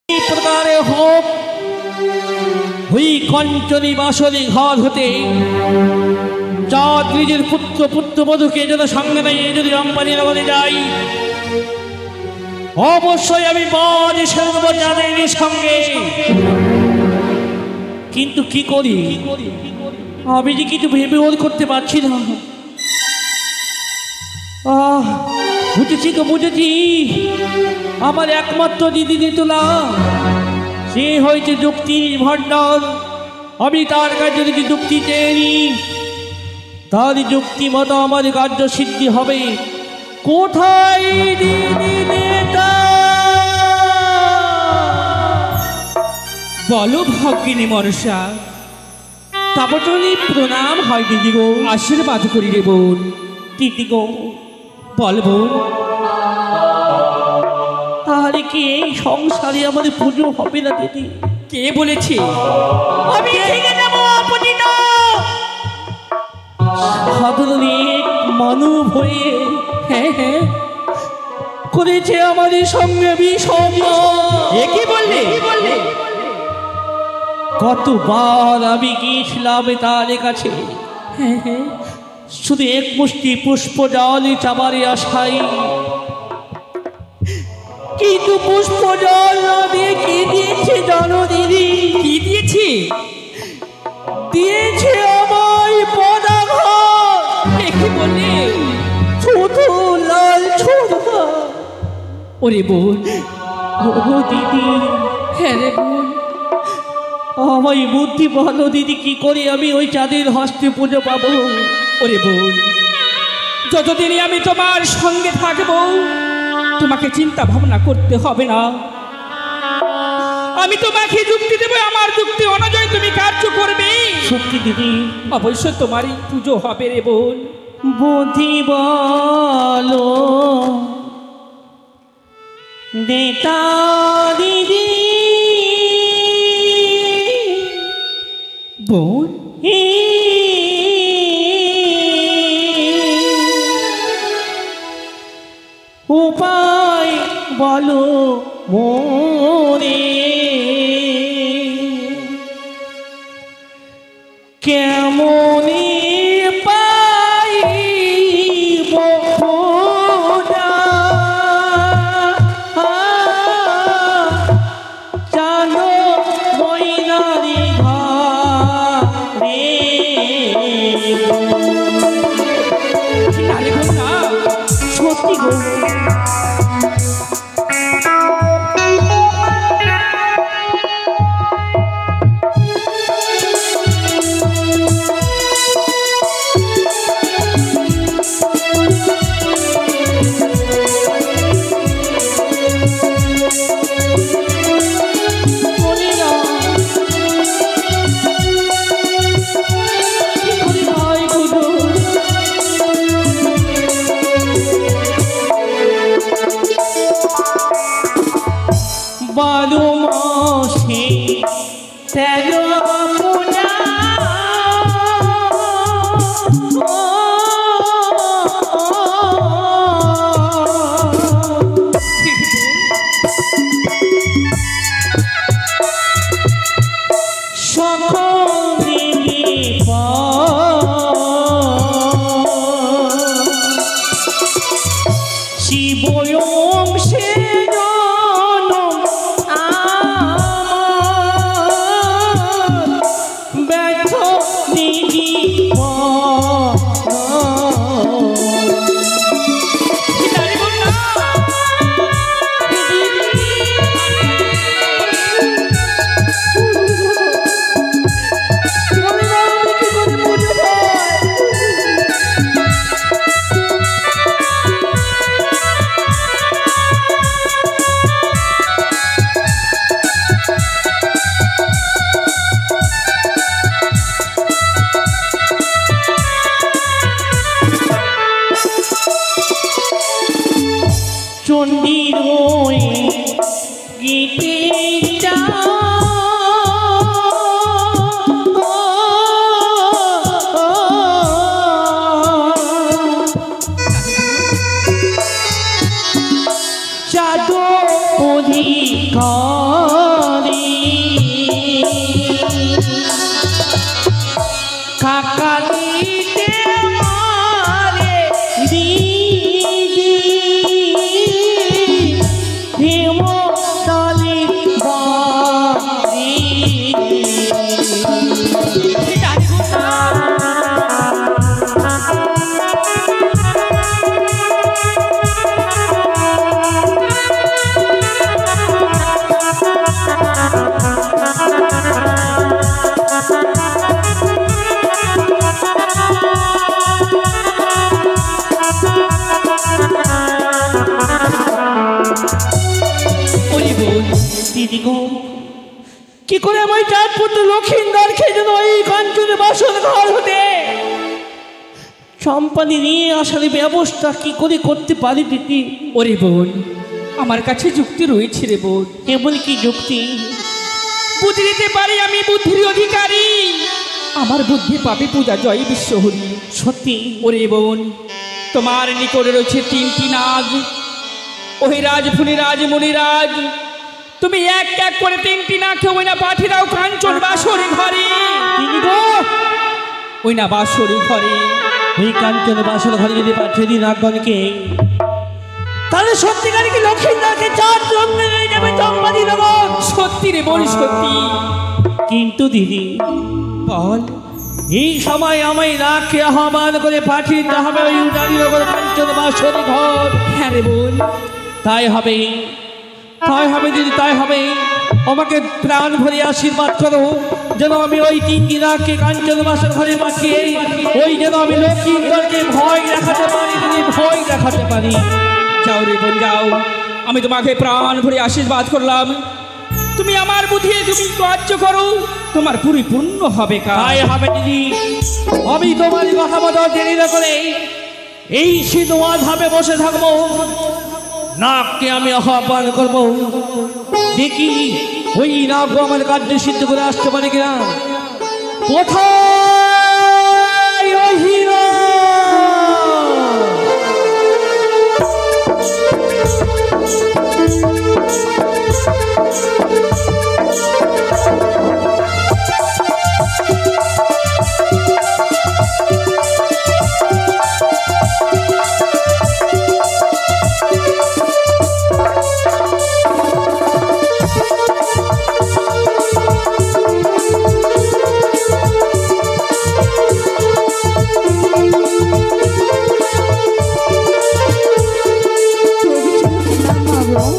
প্রকারে হোক হুই কঞ্চনী বাসরি ঘর হতে চাঁদ নিজের পুত্রবধূকে যেন সঙ্গে নিয়ে যদি আম্বানির বলে যাই, অবশ্যই আমি বাজ সেরকম যাদের সঙ্গে। কিন্তু কি করি, আমি যে কিছু ভেবে ওর করতে পারছি না। বুঝেছি তো বুঝেছি, আমার একমাত্র দিদি নিতলা সে হয়েছে যুক্তির ভাণ্ডার। আমি তার কাছে যদি যুক্তি চেয়ে নিই, তার যুক্তি মতো আমার কার্য সিদ্ধি হবে। কোথায় দিদি নেতা? বলো ভগিনী মনসা। তাপটনি প্রণাম হয় দিদি গো, আশীর্বাদ করি রে বোন। দিদি গো বল বোন, তাহলে কি এই সংসারে আমাদের পুজো হবে না দিদি? কে বলেছে? আমি ভেঙে দেব অপতিত সাধারণ এক মানব হয়ে। হ্যাঁ হ্যাঁ করেছে আমাদের সঙ্গে বিষম। এ কি বললে? কতবার আমি গিয়েছিলাম তার কাছে, হ্যাঁ হ্যাঁ শুধু এক মুষ্টি পুষ্প জলে চাবারে আশাই, কিন্তু পুষ্প জল না দিয়ে কি দিয়েছে জানো দিদি? কি দিয়েছে? দিয়েছে আমায় পদাঘাত। এ কি বললে? শুধু লাল ছোড়া। ওরে বোন, ও দিদি, হ্যাঁ রে বোন, আমায় বুদ্ধি বলো দিদি, কি করে আমি ওই চাঁদের হস্তে পুজো পাবো? ওরে বোন, যতদিনই আমি তোমার সঙ্গে থাকবো তোমাকে চিন্তা ভাবনা করতে হবে না। আমি তোমাকে যুক্তি দেবো, আমার যুক্তি অনুযায়ী তুমি কার্য করবে। সত্যি দিদি, অবশ্যই তোমারই পুজো হবে রে বোন। বুদ্ধি বলো নেতা দিদি। বোন, উপায় বলো মোরে, কেমনে পাইব পূজা? জানো ময়নারি ঘরে আরে বোন না, সত্যি গো। বারো মাসে 13 পূজা, সকলে শিবয়ং সে চণ্ডীর গীতে চাঁদ অধিকার দিদি গো, কি করে আমি চাঁদ পুত্র লক্ষিন্দরকে যেন এই কাঞ্চনে বাসর ঘর হতে সম্পাদি নিয়ে আসার ব্যবস্থা কি করে করতে পারি দিদি? ওরে বোন, আমার কাছে যুক্তি রয়েছে রে বোন। এমন কি যুক্তি? বুদ্ধি দিতে পারি, আমি বুদ্ধির অধিকারী। আমার বুদ্ধি পাবে পূজা জয় বিশ্বহরি। সত্যি? ওরে বোন, তোমার নিকটে রয়েছে 3টি নাগ, ওহিরাজ ফুনিরাজ মুনিরাজ। তুমি এক এক করে 3টি নাগকে ওই না পাঠিয়ে দাও কাঞ্চন বাসরি ঘরে। দিদি গো, ওই না বাসরি ঘরে, ওই কাঞ্চন বাসর ঘরে যদি পাঠিয়ে দিই নাগগণকে, তাহলে সত্যিকারে কি লক্ষিন্দরকে চাঁদ রঙে হয়ে যাবে চম্পাদি নগর? সত্যি রে বোন, সত্যি। কিন্তু দিদি বল, এই সময় আমায় নাগকে আহ্বান করে পাঠিয়ে দিতে হবে ওই উদানি নগর কাঞ্চন বাসর ঘর। হ্যাঁ রে বোন, তাই হবে, তাই হবে দিদি, তাই হবে। আমাকে প্রাণ ভরে আশীর্বাদ করো যেন আমি ওই 3টি নাগকে কাঞ্চন বাসর ঘরে পাঠিয়ে ওই যেন আমি লক্ষিন্দরকে ভয় দেখাতে পারি দিদি, ভয় দেখাতে পারি। যাও রে বোন যাও, আমি তোমাকে প্রাণ ভরে আশীর্বাদ করলাম। তুমি আমার বুদ্ধি তুমি কার্য করো, তোমার পরিপূর্ণ হবে কাজ। তাই হবে দিদি। আমি তোমার কথা মতো দেরি না করে এই সিদ্ধবাদ ভাবে বসে থাকবো, নাগকে আমি আহ্বান করবো, দেখি ওই নাগ আমার কার্য সিদ্ধ করে আসতে পারে কিনা। কোথায় ওই হিরো?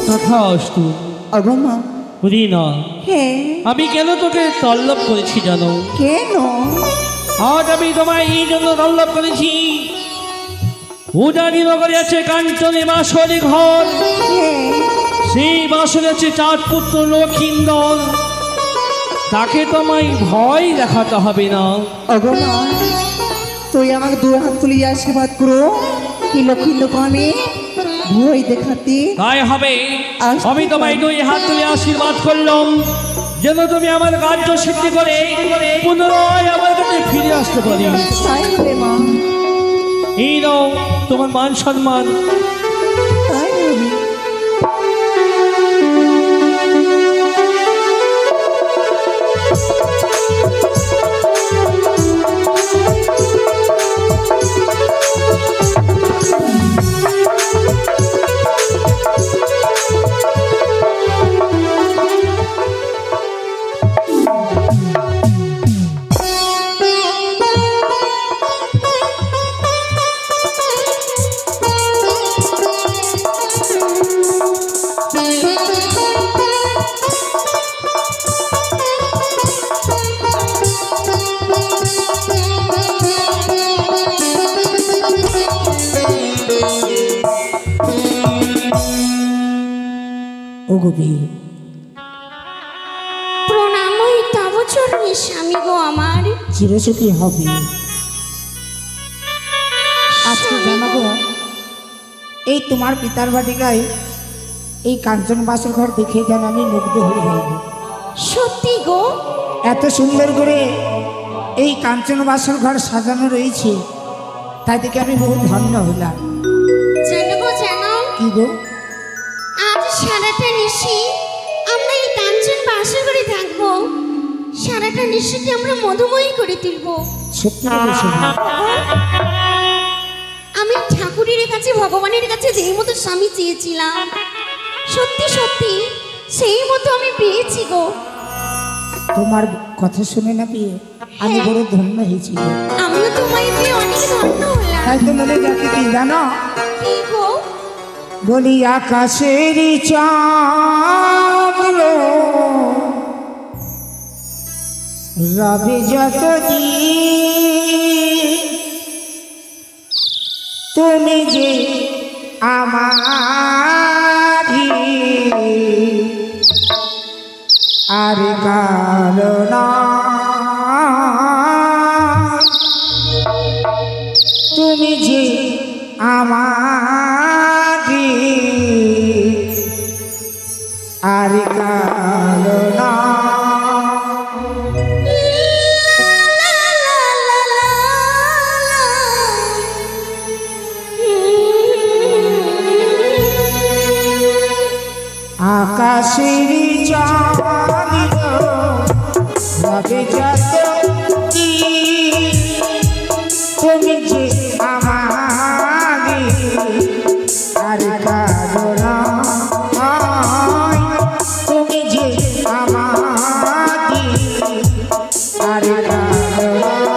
তথাস্তু। আগমা, না, হ্যাঁ, আমি কেন তোকে তল্লভ করেছি জানো? কেন? আজ আমি তোমায় এই জন্য তল্লভ করেছি, উজানি নগরে আছে কাঞ্চনে বাসরে ঘর, হ্যাঁ, সেই বাসরে আছে চাঁদ পুত্র লক্ষিন্দর। তাকে তোমায় ভয় দেখাতে হবে না। আগমা, তুই আমাকে 2 হাত তুলিয়ে আশীর্বাদ করো কি লক্ষিন্দরকে আমি ভয় দেখাতে। তাই হবে, আমি তোমায় 2 হাত তুলে আশীর্বাদ করলাম যেন তুমি আমার কার্য সিদ্ধি করে পুনরায় আমার কাছে ফিরে আসতে পারি। তাই হবে মা, এই নাও তোমার মান সম্মান। তাই হবে। ওগোবি, প্রণাম ওই তব চরণে স্বামী গো আমার। চিরসুখী হবে। আজকে জানো গো, এই তোমার পিতার বাটিকায় এই কাঞ্চন বাসর ঘর দেখে যেন আমি মুগ্ধ হয়ে যাইব। সত্যি গো, এত সুন্দর করে এই কাঞ্চন বাসর ঘর সাজানো রয়েছে, তাই থেকে আমি বহু ধন্য হলাম। জানো গো জানো, কি গো? আজ সারাটা নিশি আমরা এই কাঞ্চন বাসর করে থাকবো, সারাটা নিশিকে আমরা মধুময়ী করে তুলবো। সত্যি বলেছো না? আমি ঠাকুরের কাছে ভগবানের কাছে যেই মতো স্বামী চেয়েছিলাম, সত্যি সত্যি সেই মতো আমি পেয়েছি গো। তোমার কথা শুনে না পেয়ে আমি বড় ধন্য হয়েছি গো। আমিও তোমায় পেয়ে অনেক ধন্য হলাম। তাই তো মনে যাকে কি জানো, কি গো? বলি আকাশের চাঁদ রবে যতদিন, তুমি যে আমারি আর কারণ তুমি যে আমাকে আর কারণ আকাশের চাঁদ রবে যত তুমি যে আমাকে আর কারণ তুমি যে আমাকে আর কারণ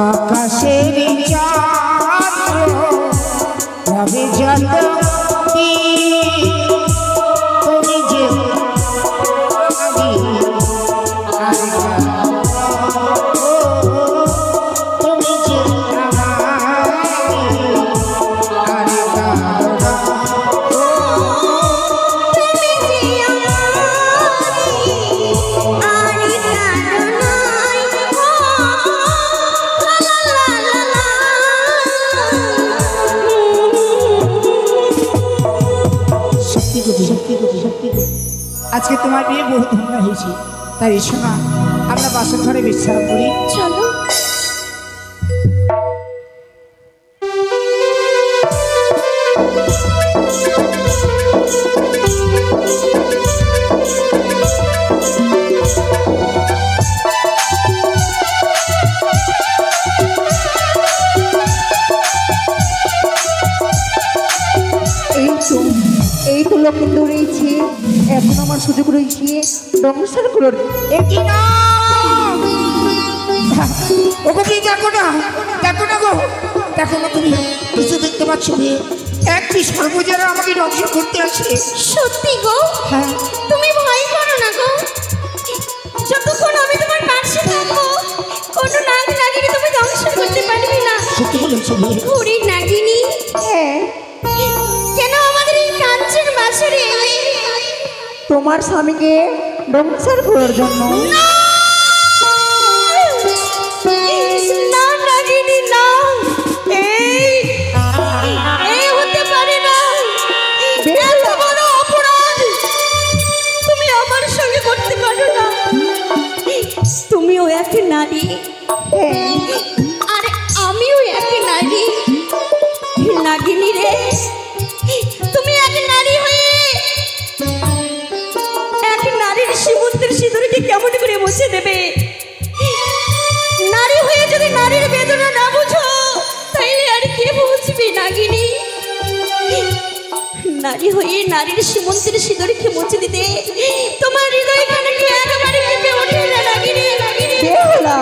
আকাশের চাঁদ রবে যত তুমি যে তুমি যে আজকে তোমার বিয়ে বহু ধন্য হয়েছে, তাই এসো না আমরা বাসর ঘরে বিশ্রাম করি। চলো। এই তো লক্ষিন্দর রয়েছে, এখন আমার সুযোগ রয়েছে সংসার করুন। একই না ওগো বিয়ে দেখো না, দেখো না গো, দেখো না তুমি কিছু দেখতে পাচ্ছ? একটি সর্বজনা আমাকে ধ্বংস করতে আসে। সত্যি গো? হ্যাঁ। তুমি ভয় করো না গো, যতক্ষণ আমি তোমার পাশে থাকবো কোনো নাগ নাগিনী তুমি ধ্বংস বলেছিলি? ঘুরি নাগিনী, হ্যাঁ, কেন আমাদের এই কাঞ্চন বাসরে এলে? তোমার স্বামীকে সংসার করার জন্য। না নাগিনী না, এই হতে পারে না। এত বড় অপরাধ তুমি আমার সঙ্গে করতে পারো না। তুমিও এক নারী, হ্যাঁ, আর আমিও এক নারী। নাগিনী রে, তুমি এক নারী হয়ে এক নারীর শিবুদ্রের সিঁদুরকে কেমন করে মুছে দেবে? নারী হয়ে যদি নারীর বেদনা না বুঝো, তাইলে আর কে বুঝবে নাগিনী? নারী হয়ে নারীর সীমন্তের সিঁদুরকে মুছে দিতে তোমার হৃদয়খানে কি একেবারে কেঁপে ওঠে না নাগিনী? বেহুলা,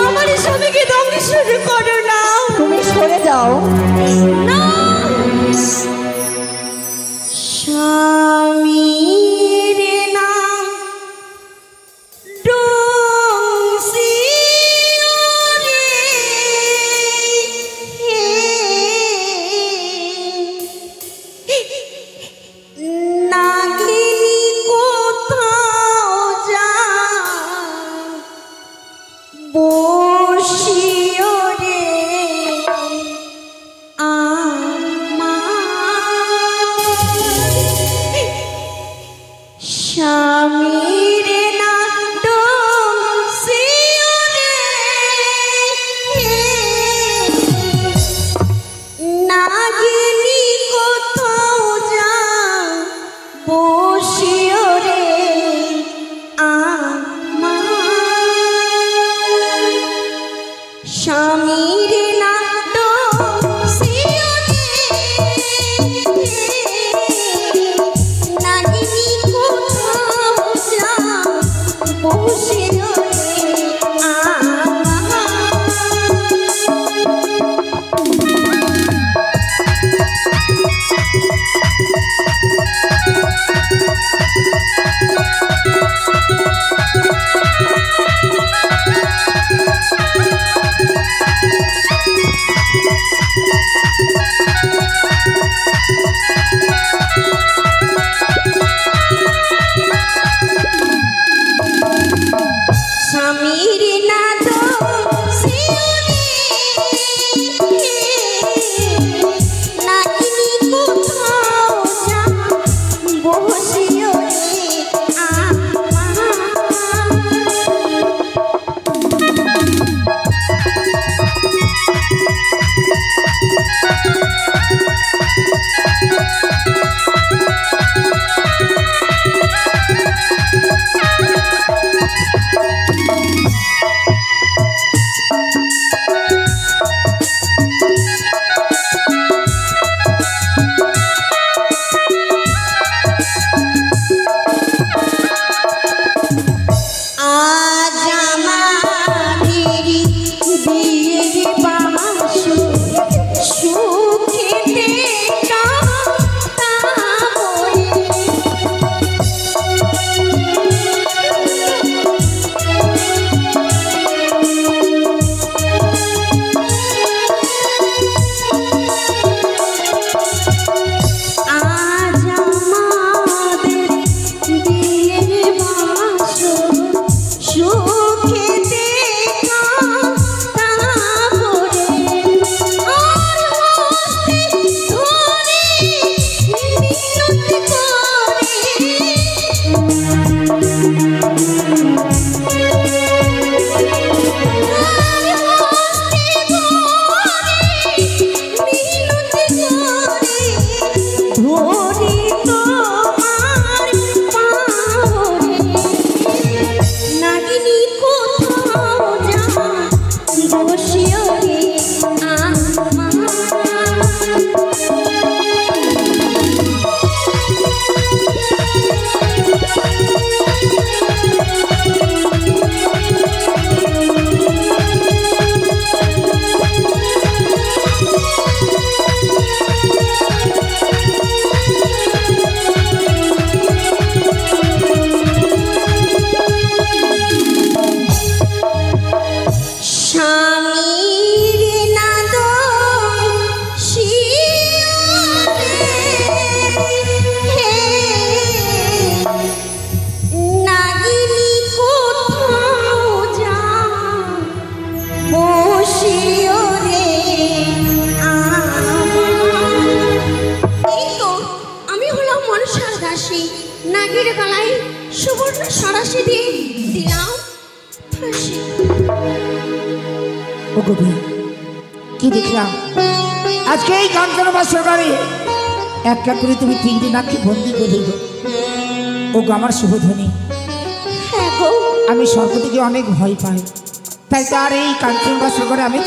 আমার স্বামীকে ধ্বংস করো না। তুমি সরে যাও। না, স্বামীর নাম ডংসি রে, নাগিনী কোথাও যা বসিও রে স্বামীর না ডংসিও রে, নাগিনী কোথাও যা বসিও রে স্বামীর না ডংসিও রে, নাগিনী কোথাও যা বসিও রে মনসার দাসী নাগের গলায় সুবর্ণ সরাসি দিয়ে দিলাম ফাঁসি। ও কবি, কি দেখলাম আজকে এই কাঞ্চন বাসর ঘরে এক এক করে তুমি 3টি নাককে বন্দি করে দিল। ও গো আমার শুভধ্বনি, হ্যাঁ গো, আমি সর্ব থেকে অনেক ভয় পাই, তাই তার এই কাঞ্চন বাসর ঘরে আমি